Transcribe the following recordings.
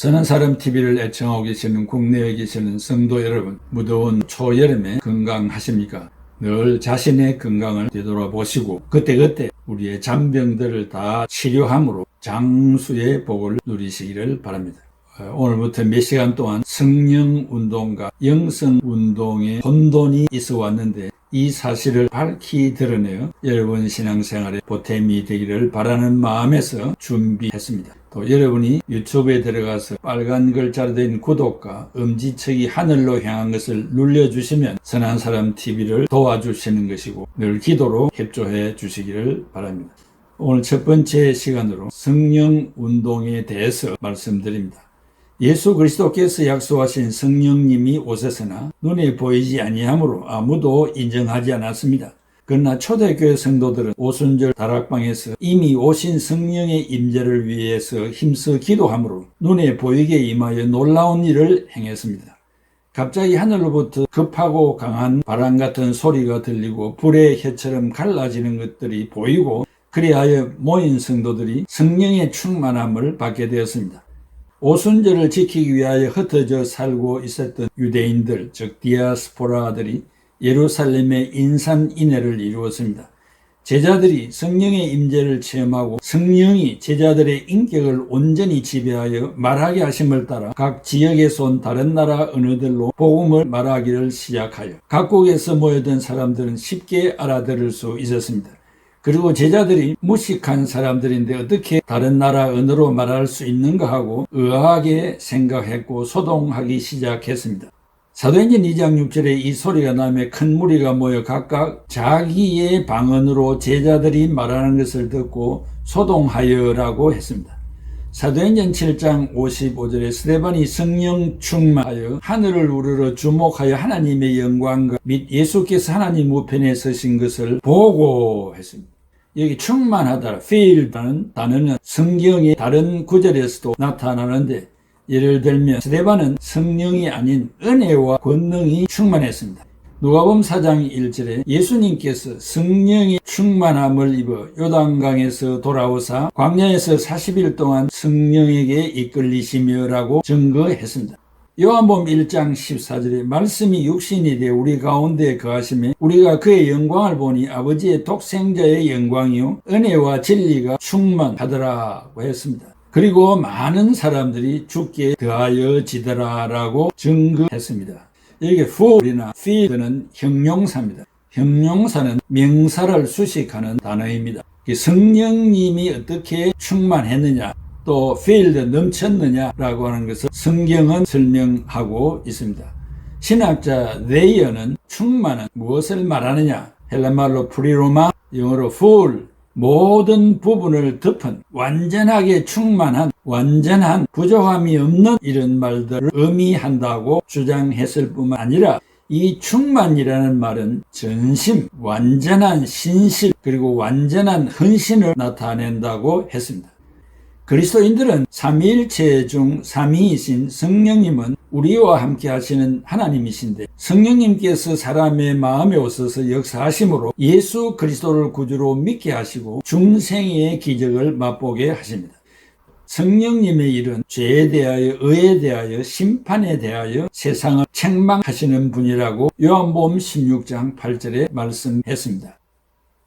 선한 사람 TV를 애청하고 계시는 국내에 계시는 성도 여러분, 무더운 초여름에 건강하십니까? 늘 자신의 건강을 되돌아보시고 그때그때 우리의 잔병들을 다 치료함으로 장수의 복을 누리시기를 바랍니다. 오늘부터 몇 시간 동안 성령운동과 영성운동의 혼돈이 있어 왔는데 이 사실을 밝히 드러내어 여러분 신앙생활에 보탬이 되기를 바라는 마음에서 준비했습니다. 또 여러분이 유튜브에 들어가서 빨간 글자로 된 구독과 엄지척이 하늘로 향한 것을 눌러주시면 선한 사람 TV를 도와주시는 것이고 늘 기도로 협조해 주시기를 바랍니다. 오늘 첫 번째 시간으로 성령운동에 대해서 말씀드립니다. 예수 그리스도께서 약속하신 성령님이 오셨으나 눈에 보이지 아니하므로 아무도 인정하지 않았습니다. 그러나 초대교회 성도들은 오순절 다락방에서 이미 오신 성령의 임재를 위해서 힘써 기도하므로 눈에 보이게 임하여 놀라운 일을 행했습니다. 갑자기 하늘로부터 급하고 강한 바람 같은 소리가 들리고 불의 혀처럼 갈라지는 것들이 보이고 그리하여 모인 성도들이 성령의 충만함을 받게 되었습니다. 오순절을 지키기 위하여 흩어져 살고 있었던 유대인들, 즉 디아스포라들이 예루살렘의 인산인해를 이루었습니다. 제자들이 성령의 임재를 체험하고 성령이 제자들의 인격을 온전히 지배하여 말하게 하심을 따라 각 지역에서 온 다른 나라 언어들로 복음을 말하기를 시작하여 각국에서 모여든 사람들은 쉽게 알아들을 수 있었습니다. 그리고 제자들이 무식한 사람들인데 어떻게 다른 나라 언어로 말할 수 있는가 하고 의아하게 생각했고 소동하기 시작했습니다. 사도행전 2장 6절에 이 소리가 나며 큰 무리가 모여 각각 자기의 방언으로 제자들이 말하는 것을 듣고 소동하여라고 했습니다. 사도행전 7장 55절에 스데반이 성령 충만하여 하늘을 우러러 주목하여 하나님의 영광과 및 예수께서 하나님 우편에 서신 것을 보고 했습니다. 여기 충만하다, feel라는 단어는 성경의 다른 구절에서도 나타나는데 예를 들면 스데반은 성령이 아닌 은혜와 권능이 충만했습니다. 누가복음 4장 1절에 예수님께서 성령의 충만함을 입어 요단강에서 돌아오사 광야에서 40일 동안 성령에게 이끌리시며라고 증거했습니다. 요한복음 1장 14절에 말씀이 육신이 되어 우리 가운데 거하시며 우리가 그의 영광을 보니 아버지의 독생자의 영광이요 은혜와 진리가 충만하더라고 했습니다. 그리고 많은 사람들이 주께 더하여지더라라고 증거했습니다. 여기 full이나 fill는 형용사입니다. 형용사는 명사를 수식하는 단어입니다. 성령님이 어떻게 충만했느냐 또 filled 넘쳤느냐라고 하는 것을 성경은 설명하고 있습니다. 신학자 네이어는 충만은 무엇을 말하느냐 헬라말로 프리로마 영어로 full 모든 부분을 덮은 완전하게 충만한 완전한 부족함이 없는 이런 말들을 의미한다고 주장했을 뿐만 아니라 이 충만이라는 말은 전심, 완전한 신실 그리고 완전한 헌신을 나타낸다고 했습니다. 그리스도인들은 삼위일체 중 삼위이신 성령님은 우리와 함께 하시는 하나님이신데 성령님께서 사람의 마음에 오셔서 역사하심으로 예수 그리스도를 구주로 믿게 하시고 중생의 기적을 맛보게 하십니다. 성령님의 일은 죄에 대하여 의에 대하여 심판에 대하여 세상을 책망하시는 분이라고 요한복음 16장 8절에 말씀했습니다.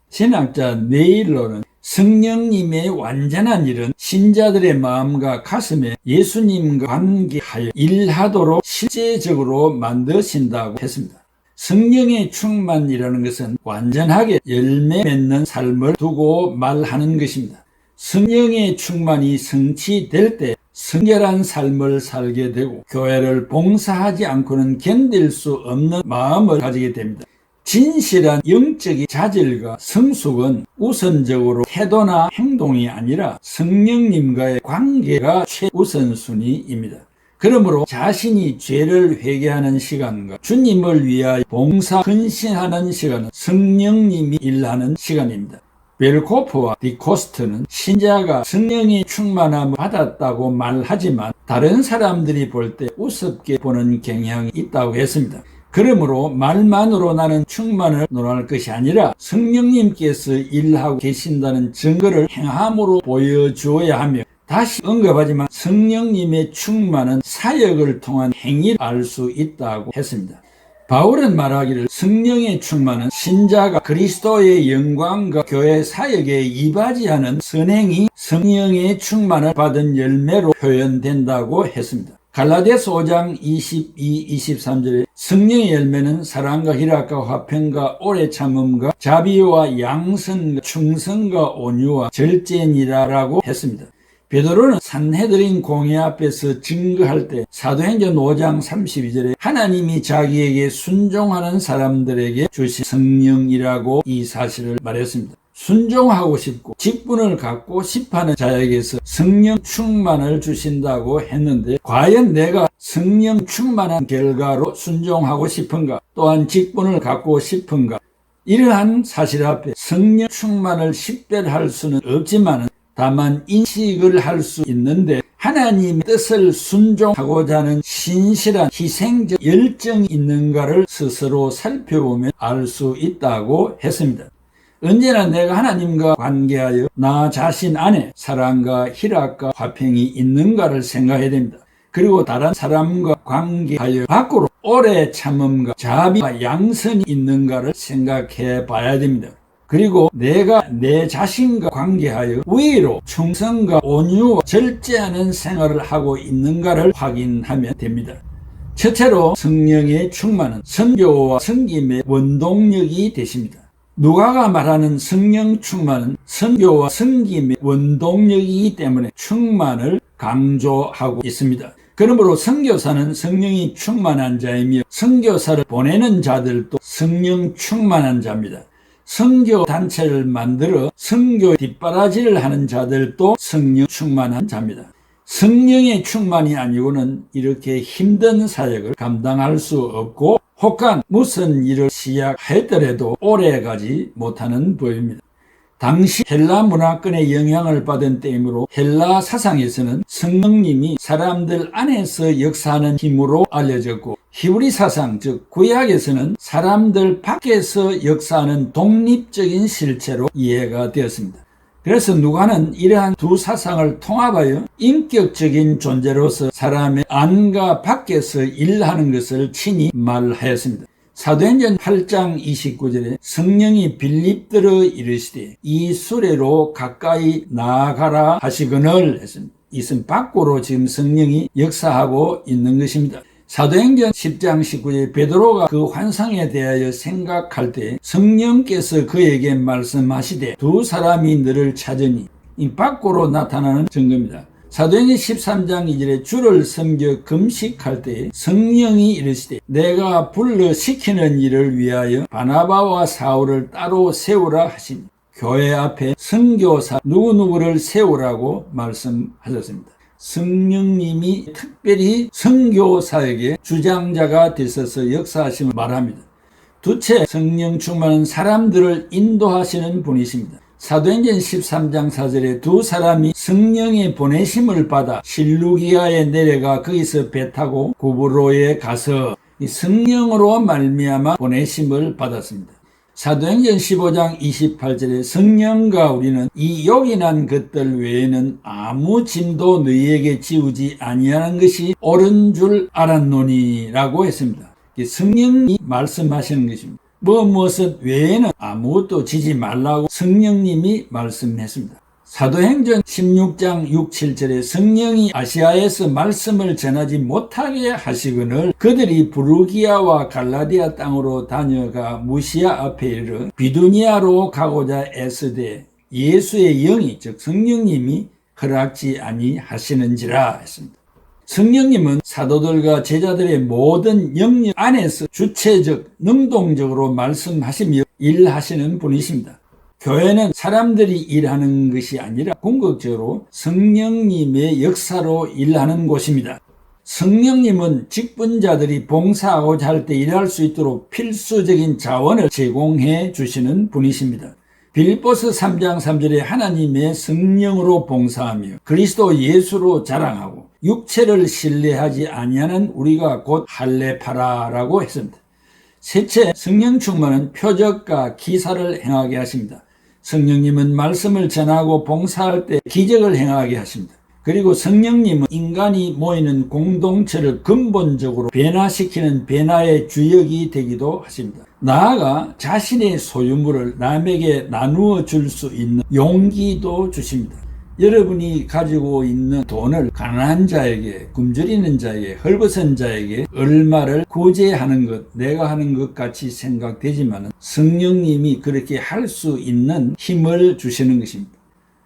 신학자 네일러는 성령님의 완전한 일은 신자들의 마음과 가슴에 예수님과 관계하여 일하도록 실제적으로 만드신다고 했습니다. 성령의 충만이라는 것은 완전하게 열매 맺는 삶을 두고 말하는 것입니다. 성령의 충만이 성취될 때 성결한 삶을 살게 되고 교회를 봉사하지 않고는 견딜 수 없는 마음을 가지게 됩니다. 진실한 영적인 자질과 성숙은 우선적으로 태도나 행동이 아니라 성령님과의 관계가 최우선순위입니다. 그러므로 자신이 죄를 회개하는 시간과 주님을 위하여 봉사 헌신하는 시간은 성령님이 일하는 시간입니다. 벨코프와 디코스트는 신자가 성령의 충만함을 받았다고 말하지만 다른 사람들이 볼 때 우습게 보는 경향이 있다고 했습니다. 그러므로 말만으로 나는 충만을 논할 것이 아니라 성령님께서 일하고 계신다는 증거를 행함으로 보여주어야 하며 다시 언급하지만 성령님의 충만은 사역을 통한 행위를 알 수 있다고 했습니다. 바울은 말하기를 성령의 충만은 신자가 그리스도의 영광과 교회 사역에 이바지하는 선행이 성령의 충만을 받은 열매로 표현된다고 했습니다. 갈라디아서 5장 22, 23절에 성령의 열매는 사랑과 희락과 화평과 오래 참음과 자비와 양선, 충성과 온유와 절제니라라고 했습니다. 베드로는 산헤드린 공회 앞에서 증거할 때 사도행전 5장 32절에 하나님이 자기에게 순종하는 사람들에게 주신 성령이라고 이 사실을 말했습니다. 순종하고 싶고 직분을 갖고 싶어하는 자에게서 성령 충만을 주신다고 했는데 과연 내가 성령 충만한 결과로 순종하고 싶은가? 또한 직분을 갖고 싶은가? 이러한 사실 앞에 성령 충만을 식별할 수는 없지만 다만 인식을 할 수 있는데 하나님의 뜻을 순종하고자 하는 신실한 희생적 열정이 있는가를 스스로 살펴보면 알 수 있다고 했습니다. 언제나 내가 하나님과 관계하여 나 자신 안에 사랑과 희락과 화평이 있는가를 생각해야 됩니다. 그리고 다른 사람과 관계하여 밖으로 오래 참음과 자비와 양선이 있는가를 생각해 봐야 됩니다. 그리고 내가 내 자신과 관계하여 의로 충성과 온유와 절제하는 생활을 하고 있는가를 확인하면 됩니다. 첫째로 성령의 충만은 선교와 섬김의 원동력이 되십니다. 누가가 말하는 성령 충만은 선교와 섬김의 원동력이기 때문에 충만을 강조하고 있습니다. 그러므로 선교사는 성령이 충만한 자이며 선교사를 보내는 자들도 성령 충만한 자입니다. 선교 단체를 만들어 선교 뒷바라지를 하는 자들도 성령 충만한 자입니다. 성령의 충만이 아니고는 이렇게 힘든 사역을 감당할 수 없고 혹한 무슨 일을 시작했더라도 오래가지 못하는 법입니다. 당시 헬라 문화권의 영향을 받은 때이므로 헬라 사상에서는 성령님이 사람들 안에서 역사하는 힘으로 알려졌고 히브리 사상 즉 구약에서는 사람들 밖에서 역사하는 독립적인 실체로 이해가 되었습니다. 그래서 누가는 이러한 두 사상을 통합하여 인격적인 존재로서 사람의 안과 밖에서 일하는 것을 친히 말하였습니다. 사도행전 8장 29절에 성령이 빌립들어 이르시되 이 수레로 가까이 나아가라 하시거늘 했습니다. 이것은 밖으로 지금 성령이 역사하고 있는 것입니다. 사도행전 10장 19절에 베드로가 그 환상에 대하여 생각할 때 성령께서 그에게 말씀하시되 두 사람이 너를 찾으니 이 밖으로 나타나는 증거입니다. 사도행전 13장 2절에 주를 섬겨 금식할 때 성령이 이르시되 내가 불러 시키는 일을 위하여 바나바와 사울을 따로 세우라 하시니 교회 앞에 선교사 누구누구를 세우라고 말씀하셨습니다. 성령님이 특별히 선교사에게 주장자가 되셔서 역사하심을 말합니다. 두째 성령 충만은 사람들을 인도하시는 분이십니다. 사도행전 13장 4절에 두 사람이 성령의 보내심을 받아 실루기아에 내려가 거기서 배 타고 구브로에 가서 성령으로 말미암아 보내심을 받았습니다. 사도행전 15장 28절에 성령과 우리는 이 요긴한 것들 외에는 아무 짐도 너희에게 지우지 아니하는 것이 옳은 줄 알았노니 라고 했습니다. 성령이 말씀하시는 것입니다. 무엇 외에는 아무것도 지지 말라고 성령님이 말씀했습니다. 사도행전 16장 6, 7절에 성령이 아시아에서 말씀을 전하지 못하게 하시거늘 그들이 부르기아와 갈라디아 땅으로 다녀가 무시아 앞에 이르러 비두니아로 가고자 애쓰되 예수의 영이 즉 성령님이 허락지 아니하시는지라 했습니다. 성령님은 사도들과 제자들의 모든 영역 안에서 주체적, 능동적으로 말씀하시며 일하시는 분이십니다. 교회는 사람들이 일하는 것이 아니라 궁극적으로 성령님의 역사로 일하는 곳입니다. 성령님은 직분자들이 봉사하고자 할 때 일할 수 있도록 필수적인 자원을 제공해 주시는 분이십니다. 빌립보서 3장 3절에 하나님의 성령으로 봉사하며 그리스도 예수로 자랑하고 육체를 신뢰하지 아니하는 우리가 곧 할례파라라고 했습니다. 셋째, 성령 충만은 표적과 기사를 행하게 하십니다. 성령님은 말씀을 전하고 봉사할 때 기적을 행하게 하십니다. 그리고 성령님은 인간이 모이는 공동체를 근본적으로 변화시키는 변화의 주역이 되기도 하십니다. 나아가 자신의 소유물을 남에게 나누어 줄 수 있는 용기도 주십니다. 여러분이 가지고 있는 돈을 가난한 자에게, 굶주리는 자에게, 헐벗은 자에게 얼마를 구제하는 것, 내가 하는 것 같이 생각되지만 성령님이 그렇게 할 수 있는 힘을 주시는 것입니다.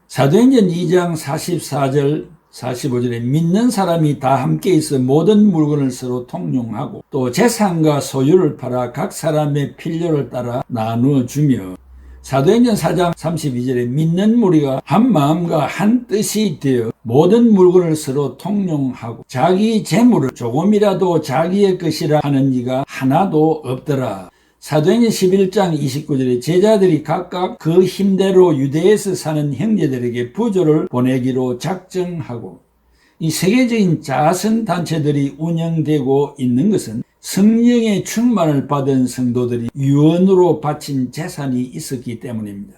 사도행전 2장 44절 45절에 믿는 사람이 다 함께 있어 모든 물건을 서로 통용하고 또 재산과 소유를 팔아 각 사람의 필요를 따라 나누어 주며, 사도행전 4장 32절에 믿는 무리가 한 마음과 한 뜻이 되어 모든 물건을 서로 통용하고 자기 재물을 조금이라도 자기의 것이라 하는 이가 하나도 없더라. 사도행전 11장 29절에 제자들이 각각 그 힘대로 유대에서 사는 형제들에게 부조를 보내기로 작정하고, 이 세계적인 자선단체들이 운영되고 있는 것은 성령의 충만을 받은 성도들이 유언으로 바친 재산이 있었기 때문입니다.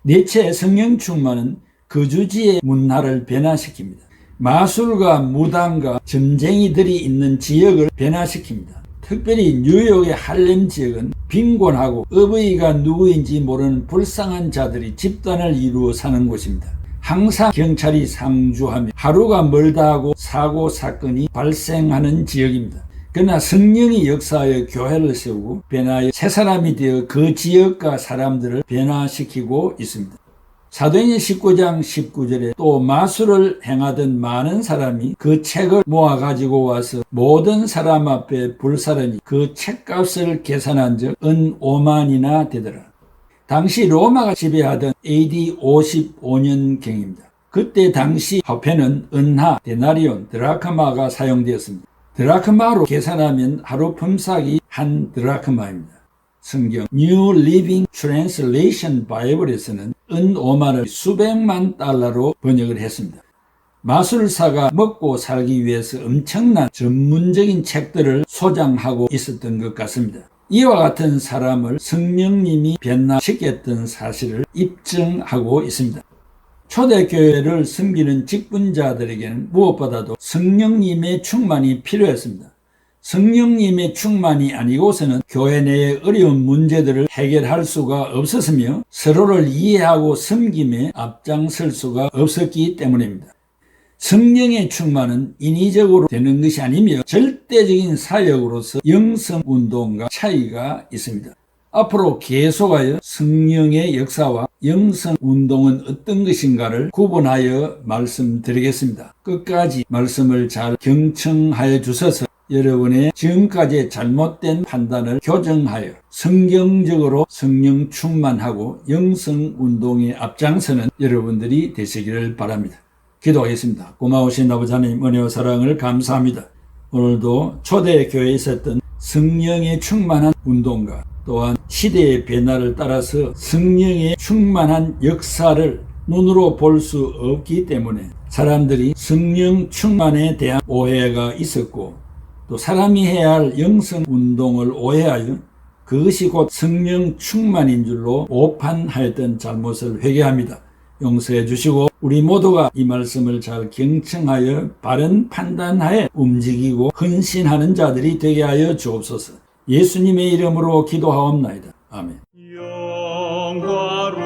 넷째, 성령 충만은 거주지의 문화를 변화시킵니다. 마술과 무당과 점쟁이들이 있는 지역을 변화시킵니다. 특별히 뉴욕의 할렘 지역은 빈곤하고 어버이가 누구인지 모르는 불쌍한 자들이 집단을 이루어 사는 곳입니다. 항상 경찰이 상주하며 하루가 멀다 하고 사고 사건이 발생하는 지역입니다. 그러나 성령이 역사하여 교회를 세우고 변화하여 새 사람이 되어 그 지역과 사람들을 변화시키고 있습니다. 사도행전 19장 19절에 또 마술을 행하던 많은 사람이 그 책을 모아가지고 와서 모든 사람 앞에 불사르니 그 책값을 계산한 적 은 5만이나 되더라. 당시 로마가 지배하던 AD 55년경입니다. 그때 당시 화폐는 은하, 데나리온, 드라크마가 사용되었습니다. 드라크마로 계산하면 하루 품삯이 한 드라크마입니다. 성경 New Living Translation 바이블에서는 은 5만을 수백만 달러로 번역을 했습니다. 마술사가 먹고 살기 위해서 엄청난 전문적인 책들을 소장하고 있었던 것 같습니다. 이와 같은 사람을 성령님이 변화시켰던 사실을 입증하고 있습니다. 초대교회를 섬기는 직분자들에게는 무엇보다도 성령님의 충만이 필요했습니다. 성령님의 충만이 아니고서는 교회 내의 어려운 문제들을 해결할 수가 없었으며 서로를 이해하고 섬김에 앞장설 수가 없었기 때문입니다. 성령의 충만은 인위적으로 되는 것이 아니며 절대적인 사역으로서 영성운동과 차이가 있습니다. 앞으로 계속하여 성령의 역사와 영성운동은 어떤 것인가를 구분하여 말씀드리겠습니다. 끝까지 말씀을 잘 경청하여 주셔서 여러분의 지금까지의 잘못된 판단을 교정하여 성경적으로 성령 충만하고 영성운동에 앞장서는 여러분들이 되시기를 바랍니다. 기도하겠습니다. 고마우신 아버지 하나님, 은혜와 사랑을 감사합니다. 오늘도 초대교회에 있었던 성령의 충만한 운동과 또한 시대의 변화를 따라서 성령의 충만한 역사를 눈으로 볼 수 없기 때문에 사람들이 성령 충만에 대한 오해가 있었고, 또 사람이 해야 할 영성운동을 오해하여 그것이 곧 성령 충만인 줄로 오판하였던 잘못을 회개합니다. 용서해 주시고 우리 모두가 이 말씀을 잘 경청하여 바른 판단하에 움직이고 헌신하는 자들이 되게 하여 주옵소서. 예수님의 이름으로 기도하옵나이다. 아멘.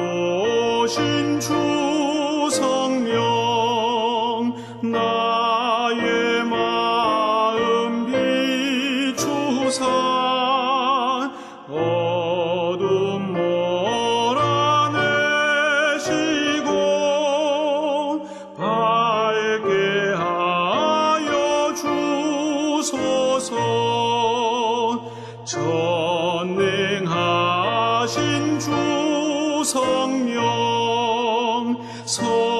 영화로우신 주 성령, 나의 마음 비추사 어둠 몰아내시고 밝게 하여 주소서. 전능하신 주 성령, 성결하게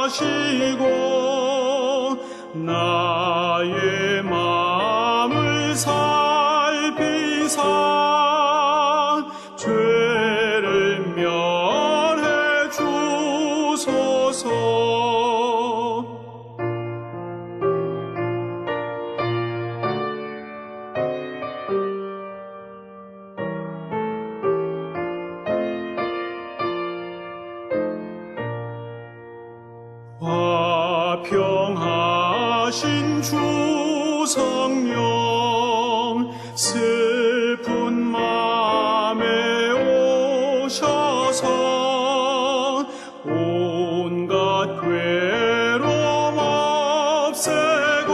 하시고 나의 마음을 살피사 죄를 면해 주소서. 거룩하신 주 성령 슬픈 맘에 오셔서 온갖 괴로움 없애고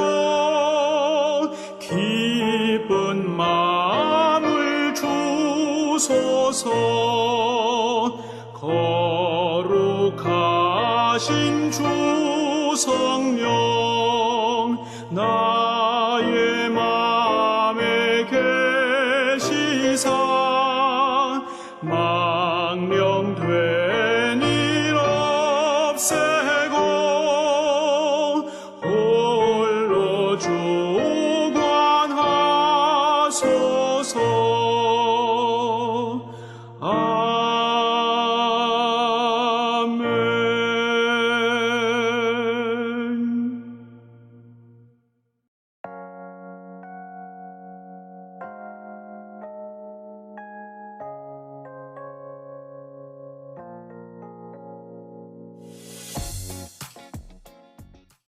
기쁜 마음을 주소서. 거룩하신 주 성령 나의 맘에 계시사 망령되